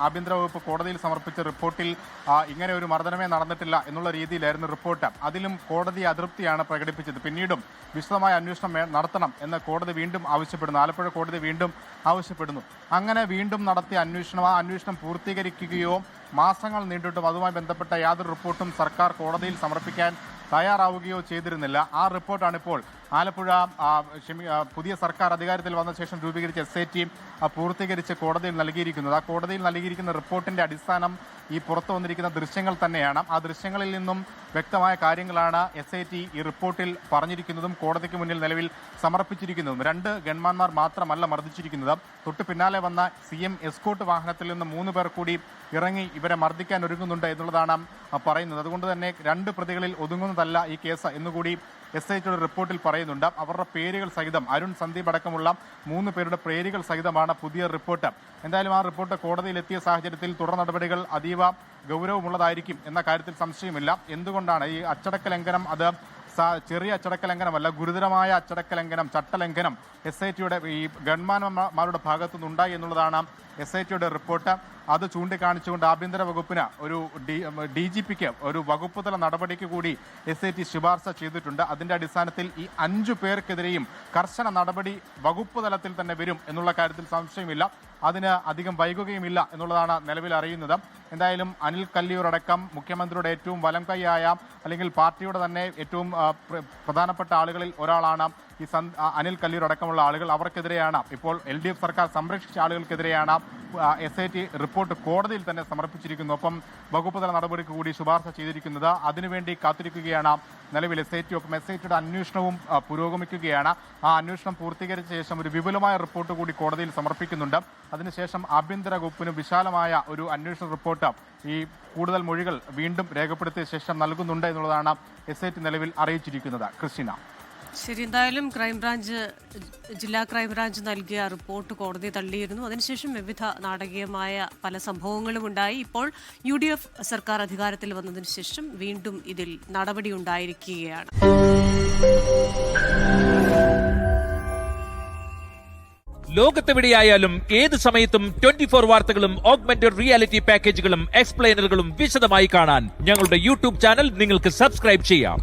ആഭ്യന്തര വകുപ്പ് കോടതിയിൽ സമർപ്പിച്ച റിപ്പോർട്ടിൽ ഇങ്ങനെ ഒരു മർദ്ദനമേ നടന്നിട്ടില്ല എന്നുള്ള രീതിയിലായിരുന്നു റിപ്പോർട്ട്. അതിലും കോടതി അതൃപ്തിയാണ് പ്രകടിപ്പിച്ചത്. പിന്നീടും വിശദമായ അന്വേഷണം നടത്തണം എന്ന് കോടതി വീണ്ടും ആവശ്യപ്പെടുന്നു. ആലപ്പുഴ കോടതി വീണ്ടും ആവശ്യപ്പെടുന്നു. അങ്ങനെ വീണ്ടും നടത്തിയ അന്വേഷണം പൂർത്തീകരിക്കുകയോ മാസങ്ങൾ നീണ്ടിട്ടും അതുമായി ബന്ധപ്പെട്ട യാതൊരു റിപ്പോർട്ടും സർക്കാർ കോടതിയിൽ സമർപ്പിക്കാൻ തയ്യാറാവുകയോ ചെയ്തിരുന്നില്ല. ആ റിപ്പോർട്ടാണ് ഇപ്പോൾ ആലപ്പുഴ പുതിയ സർക്കാർ അധികാരത്തിൽ വന്ന ശേഷം രൂപീകരിച്ച SIT പൂർത്തീകരിച്ച് കോടതിയിൽ നൽകിയിരിക്കുന്നത്. ആ കോടതിയിൽ നൽകിയിരിക്കുന്ന റിപ്പോർട്ടിന്റെ അടിസ്ഥാനം ഈ പുറത്തു വന്നിരിക്കുന്ന ദൃശ്യങ്ങൾ തന്നെയാണ്. ആ ദൃശ്യങ്ങളിൽ നിന്നും വ്യക്തമായ കാര്യങ്ങളാണ് SIT ഈ റിപ്പോർട്ടിൽ പറഞ്ഞിരിക്കുന്നതും കോടതിക്ക് മുന്നിൽ നിലവിൽ സമർപ്പിച്ചിരിക്കുന്നതും. 2 ഗൺമാന്മാർ മാത്രമല്ല മർദ്ദിച്ചിരിക്കുന്നത്. തൊട്ടു പിന്നാലെ വന്ന CM എസ്കോർട്ട് വാഹനത്തിൽ നിന്ന് 3 പേർ കൂടി ഇറങ്ങി ഇവരെ മർദ്ദിക്കാൻ ഒരുങ്ങുന്നുണ്ട് എന്നുള്ളതാണ് പറയുന്നത്. അതുകൊണ്ട് തന്നെ 2 പ്രതികളിൽ ഒതുങ്ങുന്നതല്ല ഈ കേസ് എന്നുകൂടി SITയുടെ റിപ്പോർട്ടിൽ പറയുന്നുണ്ട്. അവരുടെ പേരുകൾ സഹിതം അരുൺ സന്ദീപ് അടക്കമുള്ള 3 പേരുടെ പേരുകൾ സഹിതമാണ് പുതിയ റിപ്പോർട്ട്. എന്തായാലും ആ റിപ്പോർട്ട് കോടതിയിലെത്തിയ സാഹചര്യത്തിൽ തുടർ നടപടികൾ അതീവ ഗൗരവമുള്ളതായിരിക്കും എന്ന കാര്യത്തിൽ സംശയമില്ല. എന്തുകൊണ്ടാണ് ഈ അച്ചടക്ക ലംഘനം, അത് ചെറിയ അച്ചടക്ക ലംഘനമല്ല, ഗുരുതരമായ അച്ചടക്ക ലംഘനം, ചട്ടലംഘനം SITയുടെ ഈ ഗൺമാന്മാരുടെ ഭാഗത്തു നിന്നുണ്ടായി എന്നുള്ളതാണ് SITയുടെ റിപ്പോർട്ട്. അത് ചൂണ്ടിക്കാണിച്ചുകൊണ്ട് ആഭ്യന്തര വകുപ്പിന് ഒരു DGPക്ക് ഒരു വകുപ്പ് തല നടപടിക്ക് കൂടി SIT ശുപാർശ ചെയ്തിട്ടുണ്ട്. അതിന്റെ അടിസ്ഥാനത്തിൽ ഈ 5 പേർക്കെതിരെയും കർശന നടപടി വകുപ്പ് തലത്തിൽ തന്നെ വരും എന്നുള്ള കാര്യത്തിൽ സംശയമില്ല. അതിന് അധികം വൈകുകയുമില്ല എന്നുള്ളതാണ് നിലവിൽ അറിയുന്നത്. എന്തായാലും അനിൽ കല്ലിയൂർ അടക്കം മുഖ്യമന്ത്രിയുടെ ഏറ്റവും വലം കൈയായ അല്ലെങ്കിൽ പാർട്ടിയുടെ തന്നെ ഏറ്റവും പ്രധാനപ്പെട്ട ആളുകളിൽ ഒരാളാണ് ഈ അനിൽ കല്ലിയൂർ അടക്കമുള്ള ആളുകൾ. അവർക്കെതിരെയാണ് ഇപ്പോൾ LDF സർക്കാർ സംരക്ഷിച്ച ആളുകൾക്കെതിരെയാണ് SIT റിപ്പോർട്ട് കോടതിയിൽ തന്നെ സമർപ്പിച്ചിരിക്കുന്നു. ഒപ്പം വകുപ്പ് തല നടപടിക്ക് കൂടി ശുപാർശ ചെയ്തിരിക്കുന്നത്. അതിനുവേണ്ടി കാത്തിരിക്കുകയാണ് നിലവിൽ SIT. ഒപ്പം SITയുടെ അന്വേഷണവും പുരോഗമിക്കുകയാണ്. ആ അന്വേഷണം പൂർത്തീകരിച്ച ശേഷം ഒരു വിപുലമായ റിപ്പോർട്ട് കൂടി കോടതിയിൽ സമർപ്പിക്കുന്നുണ്ട്. അതിനുശേഷം ആഭ്യന്തര വകുപ്പിന് വിശാലമായ ഒരു അന്വേഷണ റിപ്പോർട്ട് ഈ കൂടുതൽ മൊഴികൾ വീണ്ടും രേഖപ്പെടുത്തിയ ശേഷം നൽകുന്നുണ്ട് എന്നുള്ളതാണ് SIT നിലവിൽ അറിയിച്ചിരിക്കുന്നത്. ക്രിസ്റ്റീന. ശരി, എന്തായാലും ജില്ലാ ക്രൈംബ്രാഞ്ച് നൽകിയ റിപ്പോർട്ട് കോടതി തള്ളിയിരുന്നു. അതിനുശേഷം വിവിധ നാടകീയമായ പല സംഭവങ്ങളും ഉണ്ടായി. ഇപ്പോൾ UDF സർക്കാർ അധികാരത്തിൽ വന്നതിന് ശേഷം വീണ്ടും ഇതിൽ നടപടി ഉണ്ടായിരിക്കുകയാണ്. ലോകത്തെവിടെയായാലും ഏത് സമയത്തും 24 വാർത്തകളും ഓഗ്മെന്റഡ് റിയാലിറ്റി പാക്കേജുകളും എക്സ്പ്ലെയിനറുകളും വിശദമായി കാണാൻ ഞങ്ങളുടെ YouTube ചാനൽ നിങ്ങൾക്ക് സബ്സ്ക്രൈബ് ചെയ്യാം.